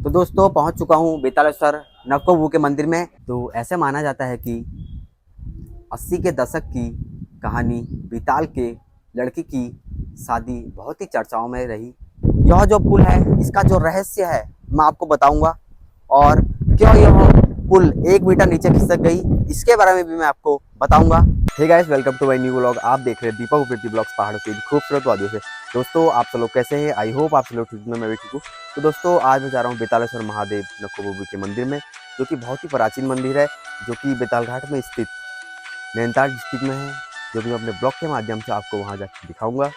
तो दोस्तों पहुंच चुका हूं बेतालेश्वर नवको के मंदिर में। तो ऐसे माना जाता है कि 80 के दशक की कहानी बेताल के लड़की की शादी बहुत ही चर्चाओं में रही। यह जो पुल है इसका जो रहस्य है मैं आपको बताऊंगा, और क्यों यह पुल 1 मीटर नीचे खिसक गई इसके बारे में भी मैं आपको बताऊंगा। Hey guys, welcome to my new vlog. आप देख रहे हैं दीपक उपेती ब्लॉग्स, पहाड़ों की खूबसूरत वादियों से। दोस्तों आप सब लोग कैसे हैं? आई होप आप सब लोग ठीक हैं, मैं भी ठीक हूँ। तो दोस्तों आज मैं जा रहा हूँ बेतालेश्वर महादेव नखोबू के मंदिर में, जो कि बहुत ही प्राचीन मंदिर है, जो कि बेताल घाट में स्थित नैनीताल डिस्ट्रिक्ट में है, जो कि मैं अपने ब्लॉग के माध्यम से आपको वहाँ जाकर दिखाऊंगा।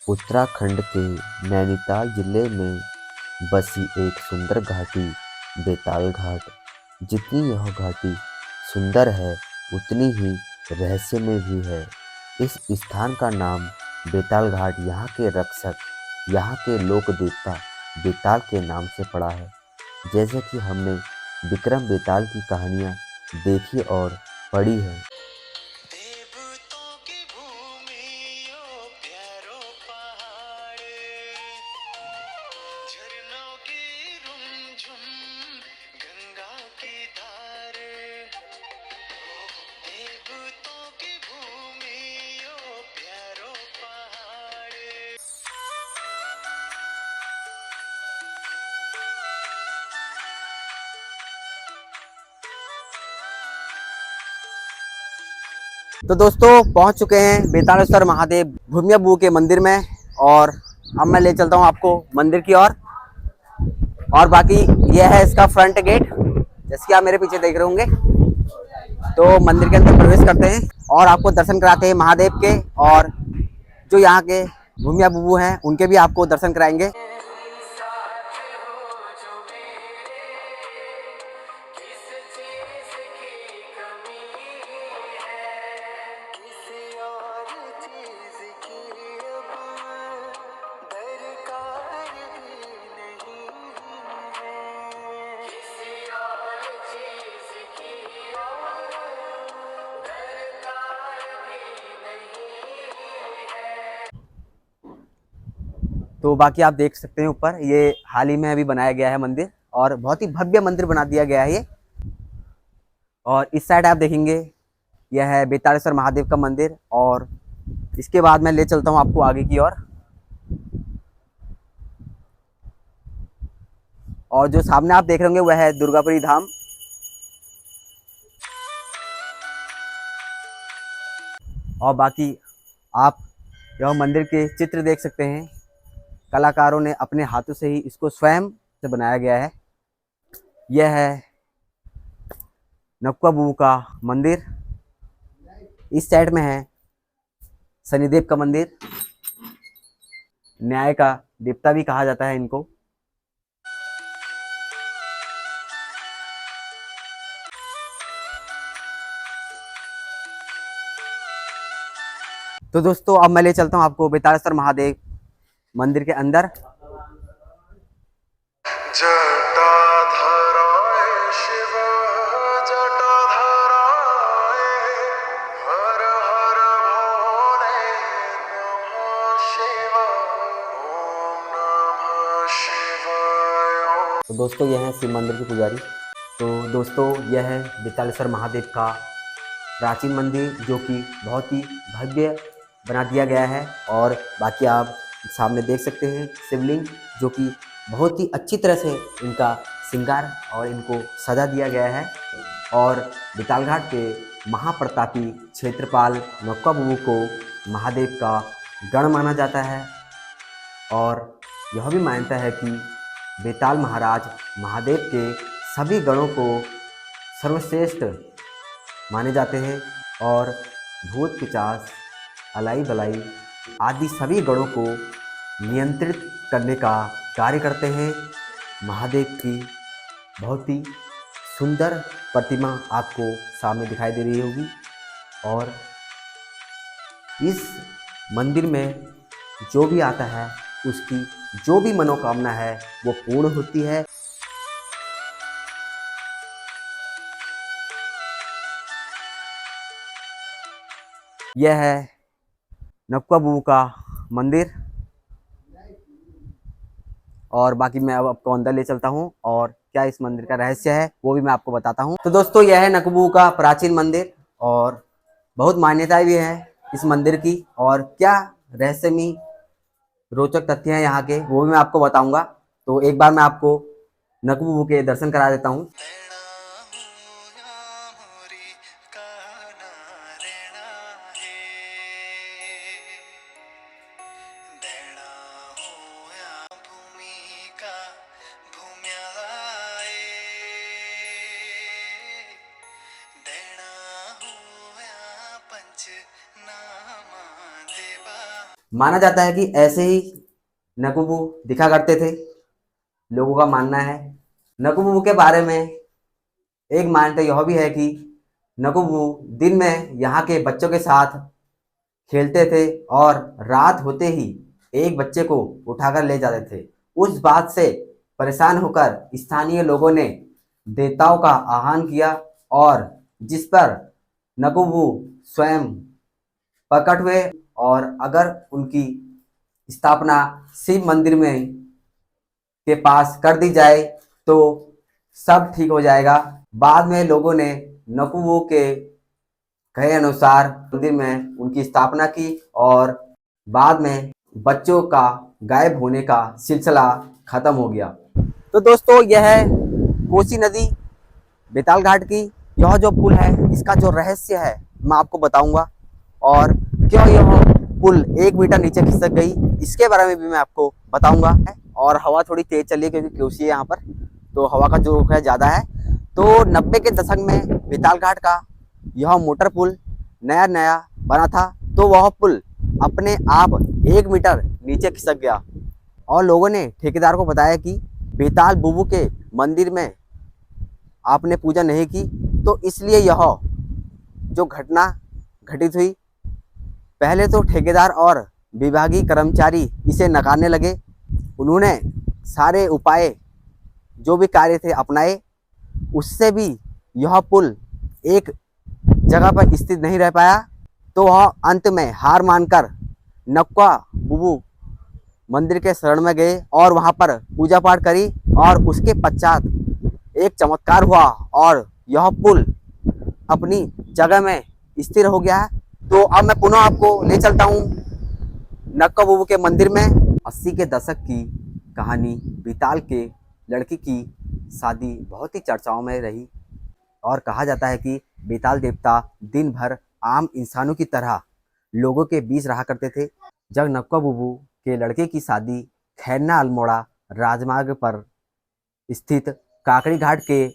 उत्तराखंड के नैनीताल जिले में बसी एक सुंदर घाटी बेताल घाट। जितनी यह घाटी सुंदर है उतनी ही रहस्यमय भी है। इस स्थान का नाम बेताल घाट यहाँ के रक्षक, यहाँ के लोक देवता बेताल के नाम से पड़ा है। जैसे कि हमने विक्रम बेताल की कहानियाँ देखी और पढ़ी है। तो दोस्तों पहुंच चुके हैं बेतालेश्वर महादेव भूमिया बू के मंदिर में, और अब मैं ले चलता हूं आपको मंदिर की ओर। और बाकी यह है इसका फ्रंट गेट, जैसे कि आप मेरे पीछे देख रहे होंगे। तो मंदिर के अंदर प्रवेश करते हैं और आपको दर्शन कराते हैं महादेव के, और जो यहाँ के भूमिया बुबू हैं उनके भी आपको दर्शन कराएंगे। तो बाकी आप देख सकते हैं ऊपर, ये हाल ही में अभी बनाया गया है मंदिर, और बहुत ही भव्य मंदिर बना दिया गया है ये। और इस साइड आप देखेंगे यह है बेतालेश्वर महादेव का मंदिर, और इसके बाद मैं ले चलता हूँ आपको आगे की ओर। और जो सामने आप देख रहे होंगे वह है दुर्गापुरी धाम। और बाकी आप यह मंदिर के चित्र देख सकते हैं, कलाकारों ने अपने हाथों से ही इसको स्वयं से बनाया गया है। यह है नक्का बू का मंदिर। इस साइड में है शनिदेव का मंदिर, न्याय का देवता भी कहा जाता है इनको। तो दोस्तों अब मैं ले चलता हूँ आपको बेतालेश्वर महादेव मंदिर के अंदर। तो दोस्तों यह है शिव मंदिर के पुजारी। तो दोस्तों यह है बेतालेश्वर महादेव का प्राचीन मंदिर, जो कि बहुत ही भव्य बना दिया गया है। और बाकी आप सामने देख सकते हैं शिवलिंग, जो कि बहुत ही अच्छी तरह से इनका श्रृंगार और इनको सजा दिया गया है। और बेताल घाट के महाप्रतापी क्षेत्रपाल नौका बुबू को महादेव का गण माना जाता है। और यह भी मान्यता है कि बेताल महाराज महादेव के सभी गणों को सर्वश्रेष्ठ माने जाते हैं, और भूत पिशाच अलाई बलाई आदि सभी गणों को नियंत्रित करने का कार्य करते हैं। महादेव की बहुत ही सुंदर प्रतिमा आपको सामने दिखाई दे रही होगी, और इस मंदिर में जो भी आता है उसकी जो भी मनोकामना है वो पूर्ण होती है। यह है नकुआ बुबू का मंदिर। और बाकी मैं अब आपको अंदर ले चलता हूँ और क्या इस मंदिर का रहस्य है वो भी मैं आपको बताता हूँ। तो दोस्तों यह है नकुआ बुबू का प्राचीन मंदिर और बहुत मान्यताएं भी है इस मंदिर की, और क्या रहस्यमयी रोचक तथ्य हैं यहाँ के वो भी मैं आपको बताऊंगा। तो एक बार मैं आपको नकुआ बुबू के दर्शन करा देता हूँ। माना जाता है कि ऐसे ही नकुआ बुबू दिखा करते थे, लोगों का मानना है। नकुआ बुबू के बारे में एक मान्यता यह भी है कि नकुआ बुबू दिन में यहाँ के बच्चों के साथ खेलते थे और रात होते ही एक बच्चे को उठाकर ले जाते थे। उस बात से परेशान होकर स्थानीय लोगों ने देवताओं का आह्वान किया और जिस पर नकुआ बुबू स्वयं प्रकट हुए, और अगर उनकी स्थापना शिव मंदिर में के पास कर दी जाए तो सब ठीक हो जाएगा। बाद में लोगों ने नकुआ बुबू के कहे अनुसार मंदिर में उनकी स्थापना की और बाद में बच्चों का गायब होने का सिलसिला खत्म हो गया। तो दोस्तों यह है कोसी नदी बेताल घाट की यह जो पुल है, इसका जो रहस्य है मैं आपको बताऊंगा, और क्यों यह पुल 1 मीटर नीचे खिसक गई इसके बारे में भी मैं आपको बताऊंगा। और हवा थोड़ी तेज चली क्योंकि कोसी है यहाँ पर, तो हवा का जो है ज़्यादा है। तो 90 के दशक में बेताल घाट का यह मोटर पुल नया नया बना था, तो वह पुल अपने आप 1 मीटर नीचे खिसक गया और लोगों ने ठेकेदार को बताया कि बेताल बुबू के मंदिर में आपने पूजा नहीं की, तो इसलिए यह जो घटना घटित हुई। पहले तो ठेकेदार और विभागीय कर्मचारी इसे नकारने लगे। उन्होंने सारे उपाय जो भी कार्य थे अपनाए, उससे भी यह पुल एक जगह पर स्थित नहीं रह पाया। तो वह अंत में हार मानकर नकुआ बुबू मंदिर के शरण में गए और वहां पर पूजा पाठ करी, और उसके पश्चात एक चमत्कार हुआ और यह पुल अपनी जगह में स्थिर हो गया। तो अब मैं पुनः आपको ले चलता हूँ नकुआ बुबू के मंदिर में। 80 के दशक की कहानी बेताल के लड़की की शादी बहुत ही चर्चाओं में रही, और कहा जाता है कि बेताल देवता दिन भर आम इंसानों की तरह लोगों के बीच रहा करते थे। जब नकुआ बुबू के लड़के की शादी खैरना अल्मोड़ा राजमार्ग पर स्थित काकड़ी घाट के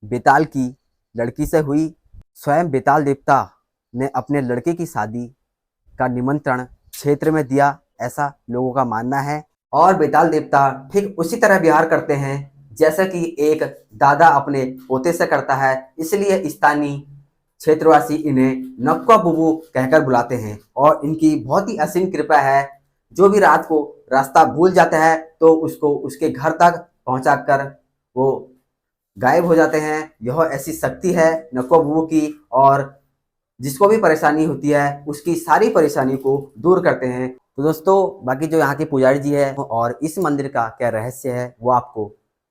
बेताल की लड़की से हुई। स्वयं बेताल देवता ने अपने लड़के की शादी का निमंत्रण क्षेत्र में दिया, ऐसा लोगों का मानना है। और बेताल देवता ठीक उसी तरह व्यवहार करते हैं जैसा कि एक दादा अपने पोते से करता है, इसलिए स्थानीय क्षेत्रवासी इन्हें नकुआ बुबू कहकर बुलाते हैं। और इनकी बहुत ही असीम कृपा है, जो भी रात को रास्ता भूल जाता है तो उसको उसके घर तक पहुंचाकर वो गायब हो जाते हैं। यह ऐसी शक्ति है नकुआ बुबू की, और जिसको भी परेशानी होती है उसकी सारी परेशानी को दूर करते हैं। तो दोस्तों बाकी जो यहाँ के पुजारी जी है और इस मंदिर का क्या रहस्य है वो आपको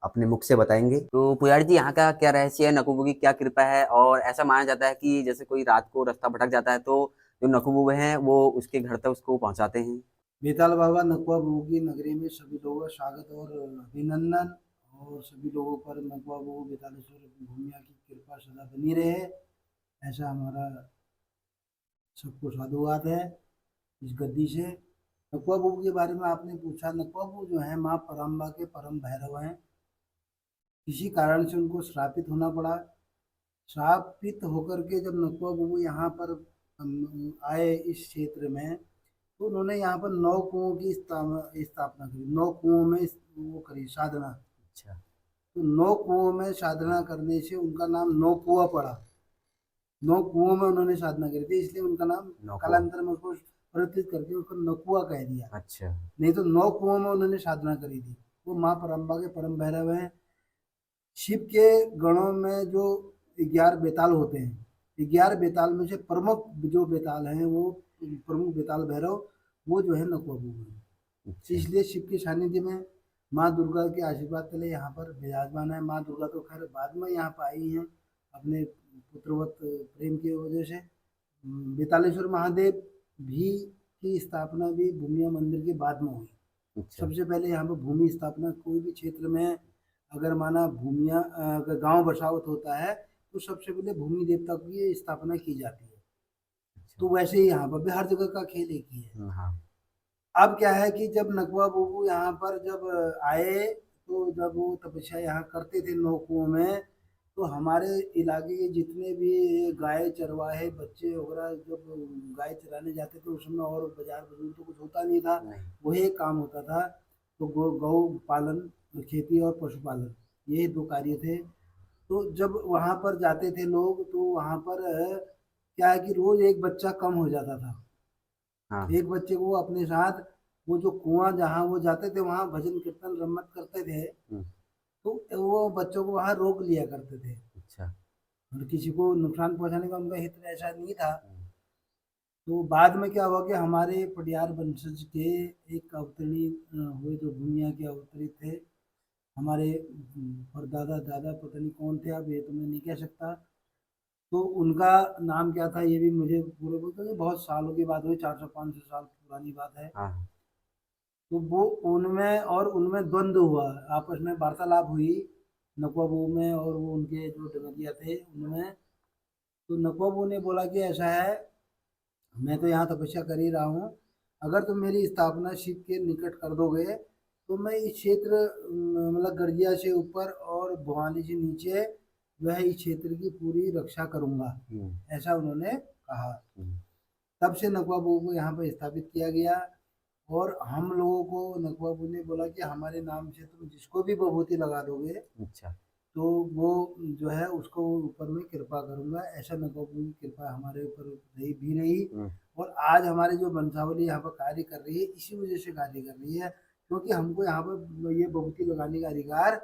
अपने मुख से बताएंगे। तो पुजारी जी यहाँ का क्या रहस्य है, नकुआ बुबू की क्या कृपा है? और ऐसा माना जाता है कि जैसे कोई रात को रास्ता भटक जाता है तो जो नकुआ बुबू हैं वो उसके घर तक उसको पहुँचाते हैं। बेताल बाबा नकुआ बुबू की नगरी में सभी लोगों का स्वागत और अभिनंदन, और सभी लोगों पर नकुआ बुबू बेतालेश्वर भूमिया की कृपा सदा बनी रहे, ऐसा हमारा सबको साधुवाद है इस गद्दी से। नकुआ बुबू के बारे में आपने पूछा, नकुआ बुबू जो है माँ परम्बा के परम भैरव हैं। किसी कारण से उनको श्रापित होना पड़ा। श्रापित होकर के जब नकुआ बुबू यहाँ पर आए इस क्षेत्र में, तो उन्होंने यहाँ पर 9 कुओं की स्थापना करी। 9 कुओं में वो करी साधना। अच्छा। तो 9 कुओं में साधना करने से उनका नाम 9 कुआ पड़ा। 9 कुओं में उन्होंने साधना करी थी, इसलिए उनका नाम कालांतर में उसको परिवर्तित करके उसको नकुआ कह दिया। अच्छा। नहीं तो 9 कुओं में उन्होंने साधना करी थी। वो माँ परम्बा के परम भैरव हैं। शिव के गणों में जो 11 बेताल होते हैं, 11 बेताल में से प्रमुख जो बेताल हैं वो प्रमुख बेताल भैरव वो जो है नकुआ बाबू हैं। अच्छा। इसलिए शिव के सानिध्य में माँ दुर्गा के आशीर्वाद के लिए यहाँ पर विराजमान है। माँ दुर्गा तो खैर बाद में यहाँ पर आई हैं अपने पुत्रवत प्रेम की वजह से। बेतालेश्वर महादेव भी की स्थापना भी भूमिया मंदिर के बाद में हुई। अच्छा। सबसे पहले यहाँ पर भूमि स्थापना कोई भी क्षेत्र में अगर माना भूमिया अगर गांव बसावत होता है तो सबसे पहले भूमि देवता की स्थापना की जाती है। अच्छा। तो वैसे ही यहाँ पर भी हर जगह का खेल एक ही है। हाँ। अब क्या है कि जब नकवा बाबू यहाँ पर जब आए तो जब वो तपस्या यहाँ करते थे 9 कुओं में, तो हमारे इलाके के जितने भी गाय चरवाहे बच्चे वगैरह जब गाय चराने जाते थे उस समय और बाजार बजूर तो कुछ होता नहीं था, नहीं। वही एक काम होता था। तो गौ पालन, खेती और पशुपालन, ये 2 कार्य थे। तो जब वहाँ पर जाते थे लोग तो वहाँ पर क्या है कि रोज एक बच्चा कम हो जाता था। हाँ। एक बच्चे को अपने साथ वो जो कुआं जहाँ वो जाते थे वहाँ भजन कीर्तन रमत करते थे, हम्म। तो वो बच्चों को वहाँ रोक लिया करते थे अच्छा। और किसी को नुकसान पहुंचाने का उनका हित ऐसा नहीं था। हम्म। तो बाद में क्या हुआ कि हमारे पटियार वंशज के एक अवतरणी हुए जो भूमिया के अवतरित थे हमारे परदादा दादा पता नहीं कौन थे, अब ये तो मैं नहीं कह सकता। तो उनका नाम क्या था ये भी मुझे पूरे बोलते बहुत सालों की बात हुई, 400-500 साल पुरानी बात है। हाँ। तो वो उनमें और उनमें द्वंद्व हुआ, आपस में वार्तालाप हुई नकवा बहू में और वो उनके जो डगरिया थे उनमें। तो नकवा बहू ने बोला कि ऐसा है, मैं तो यहाँ तपस्या कर ही रहा हूँ, अगर तुम मेरी स्थापना शिव के निकट कर दोगे तो मैं इस क्षेत्र मतलब गर्जिया से ऊपर और भवानी से नीचे जो है इस क्षेत्र की पूरी रक्षा करूँगा, ऐसा उन्होंने कहा। तब से नकवा बहू को यहाँ पर स्थापित किया गया और हम लोगों को नकवा बहू ने बोला कि हमारे नाम से तुम जिसको भी विभूति लगा दोगे अच्छा। तो वो जो है उसको ऊपर में कृपा करूँगा। ऐसा नकवा बहू की कृपा हमारे ऊपर रही भी रही और आज हमारे जो वंशावली यहाँ पर कार्य कर रही है इसी वजह से कार्य कर रही है, क्योंकि हमको यहाँ पर ये विभूति लगाने का अधिकार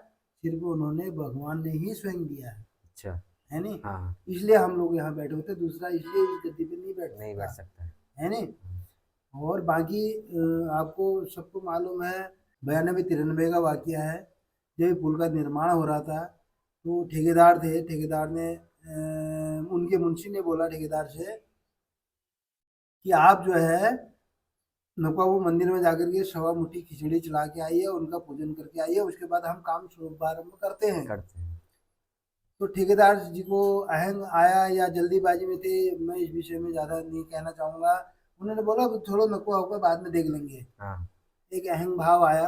सिर्फ उन्होंने भगवान ने ही स्वयं दिया है। अच्छा। है नहीं? हाँ। इसलिए हम लोग यहाँ बैठे होते, दूसरा इसलिए इस गद्दी पे नहीं बैठ सकता है नहीं। और बाकी आपको सबको मालूम है 92-93 का वाकया है, जब पुल का निर्माण हो रहा था तो ठेकेदार थे, ठेकेदार ने उनके मुंशी ने बोला ठेकेदार से कि आप जो है नौकाबू मंदिर में जाकर के 1.25 मुट्ठी खिचड़ी चढ़ा के आइए, उनका पूजन करके आइए, उसके बाद हम काम शुभारंभ करते हैं। तो ठेकेदार जी को अहंग आया या जल्दीबाजी में थे, मैं इस विषय में ज़्यादा नहीं कहना चाहूँगा। उन्होंने बोला छोड़ो नकुआ होकर बाद में देख लेंगे। हाँ। एक अहंग भाव आया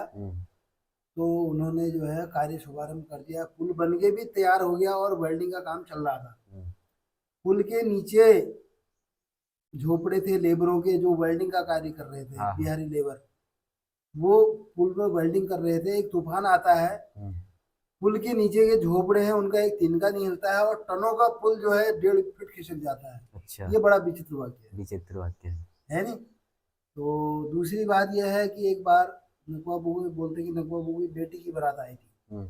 तो उन्होंने जो है कार्य शुभारंभ कर दिया। पुल बन के भी तैयार हो गया और वेल्डिंग का काम चल रहा था। पुल के नीचे झोपड़े थे लेबरों के जो वेल्डिंग का कार्य कर रहे थे, बिहारी लेबर, वो पुल पर वेल्डिंग कर रहे थे। एक तूफान आता है, पुल के नीचे के झोपड़े हैं उनका एक तिनका नहीं हिलता है और टनों का पुल जो है 1.5 फीट खिसक जाता है। अच्छा। ये बड़ा विचित्र वाक्य है नहीं। तो दूसरी बात यह है कि एक बार नकवा बहू बोलते कि नकवा बहू की बेटी की बारात आई थी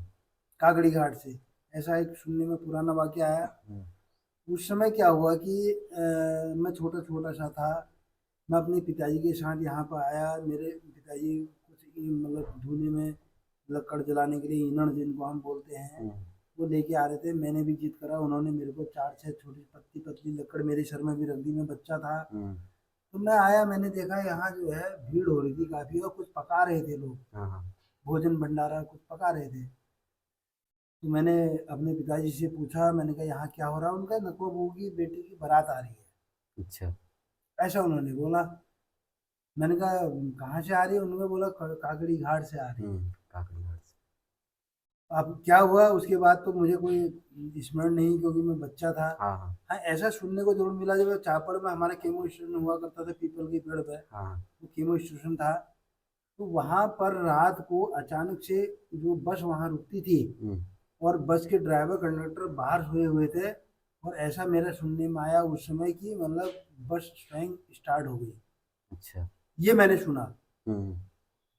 कागड़ी घाट से, ऐसा एक सुनने में पुराना वाक्य आया। उस समय क्या हुआ कि मैं छोटा सा था, मैं अपने पिताजी के साथ यहाँ पर आया। मेरे पिताजी कुछ मतलब धुने में लकड़ जलाने के लिए ईंधन जिनको हम बोलते हैं वो लेके आ रहे थे। मैंने भी जिद करा, उन्होंने मेरे को 4-6 छोटी पतली लकड़ मेरे सर में भी रख दी, मैं बच्चा था। तो मैं आया, मैंने देखा यहाँ जो है भीड़ हो रही थी काफ़ी और कुछ पका रहे थे लोग, भोजन भंडारा कुछ पका रहे थे। तो मैंने अपने पिताजी से पूछा, मैंने कहा यहाँ क्या हो रहा है? उनका नकवा बहू की बेटी की बारात आ रही है। अच्छा। ऐसा उन्होंने बोला। मैंने कहा कहाँ से आ रही है? उन्होंने बोला काकड़ी घाट से आ रही है। काकड़ी घाट से। अब क्या हुआ उसके बाद तो मुझे कोई स्मरण नहीं, क्योंकि मैं बच्चा था। हाँ, ऐसा सुनने को जरूर मिला जब चापड़ में हमारा केमो स्टेशन हुआ करता था पीपल के पेड़ पे, वो केमो स्टेशन था। तो वहाँ पर रात को अचानक से जो बस वहाँ रुकती थी और बस के ड्राइवर कंडक्टर बाहर सोए हुए थे और ऐसा मेरा सुनने में आया उस समय की मतलब बस स्वयं स्टार्ट हो गई। अच्छा। ये मैंने सुना,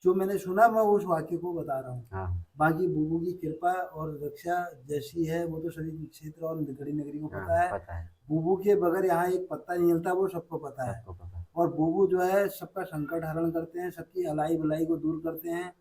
जो मैंने सुना मैं उस वाक्य को बता रहा हूँ। बाकी बुबू की कृपा और रक्षा जैसी है वो तो सभी क्षेत्र और गढ़ी नगरी को पता है। बुबू के बगैर यहाँ एक पत्ता नहीं हिलता, वो सबको पता है। सबको पता है। और बुबू जो है सबका संकट हरण करते हैं, सबकी अलाई बलाई को दूर करते हैं।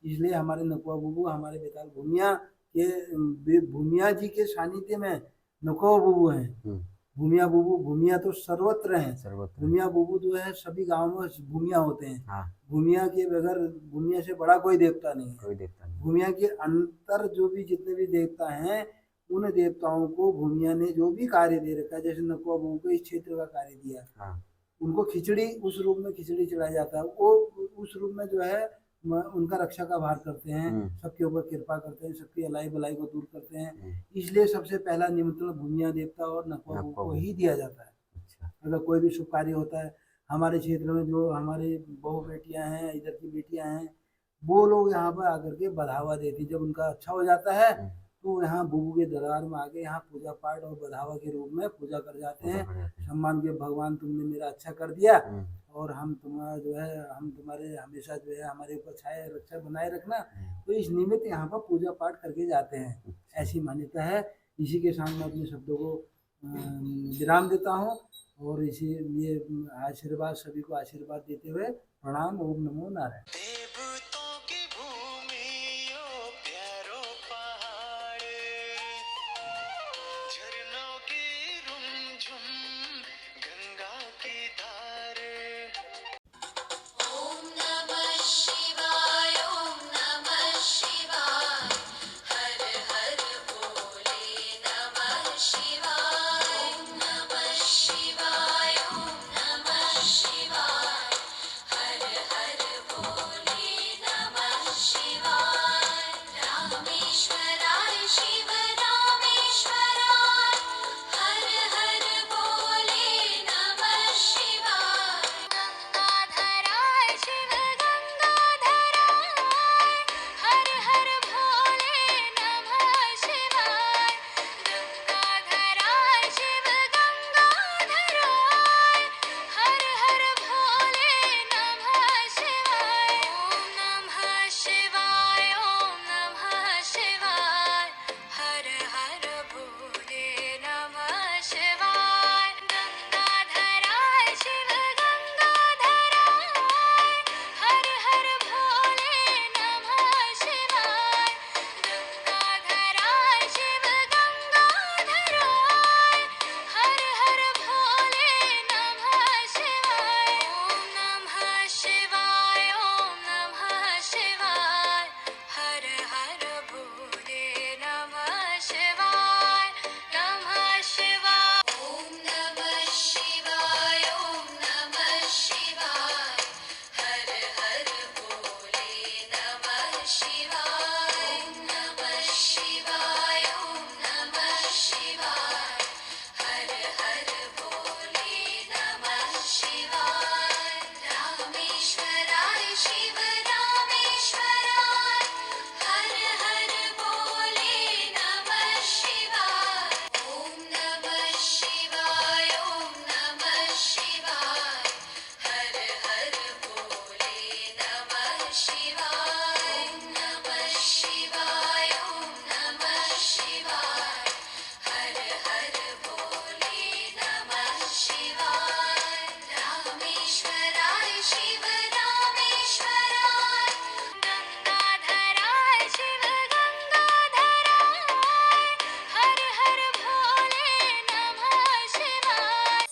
इसलिए हमारे नकुआ बुबू हमारे बेताल भूमिया के भूमिया जी के सानिध्य में नकुआ बुबू हैं। भूमिया बुबू, भूमिया तो सर्वत्र हैं। भूमिया बुबू जो है सभी गाँव में भूमिया होते हैं। हाँ। भूमिया के बगैर, भूमिया से बड़ा कोई देवता नहीं है। कोई देवता नहीं। भूमिया के अंतर जो भी जितने भी देवता हैं, उन देवताओं को भूमिया ने जो भी कार्य दे रखा है, जैसे नकुआ बुबू को इस क्षेत्र का कार्य दिया। हाँ। उनको खिचड़ी, उस रूप में खिचड़ी चढ़ाया जाता है। वो उस रूप में जो है उनका रक्षा का भार करते हैं, सबके ऊपर कृपा करते हैं, सबकी अलाई बलाई को दूर करते हैं। इसलिए सबसे पहला निमंत्रण भूमिया देवता और नकुआ बुबू को ही दिया जाता है। अच्छा। अगर कोई भी शुभ कार्य होता है हमारे क्षेत्र में, जो हमारे बहू बेटियां हैं, इधर की बेटियां हैं, वो लोग यहाँ पर आकर के बढ़ावा देती। जब उनका अच्छा हो जाता है तो यहाँ बुबू के दरबार में आके यहाँ पूजा पाठ और बढ़ावा के रूप में पूजा कर जाते हैं। सम्मान के, भगवान तुमने मेरा अच्छा कर दिया और हम तुम्हारा जो है, हम तुम्हारे हमेशा जो है हमारे ऊपर छाया रक्षा बनाए रखना। तो इस निमित्त यहाँ पर पूजा पाठ करके जाते हैं, ऐसी मान्यता है। इसी के साथ मैं अपने शब्दों को विराम देता हूँ और इसी ये आशीर्वाद, सभी को आशीर्वाद देते हुए प्रणाम। ओम नमो नारायण।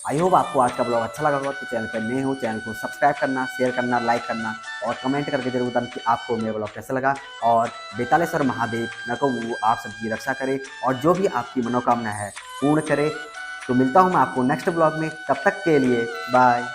आई होप आपको आज का ब्लॉग अच्छा लगा होगा। तो चैनल पर नए हो, चैनल को सब्सक्राइब करना, शेयर करना, लाइक करना और कमेंट करके जरूर बताना कि आपको मेरा ब्लॉग कैसा लगा। और बेतालेश्वर महादेव नकुआ बुबू आप सबकी रक्षा करे और जो भी आपकी मनोकामना है पूर्ण करे। तो मिलता हूँ मैं आपको नेक्स्ट ब्लॉग में, तब तक के लिए बाय।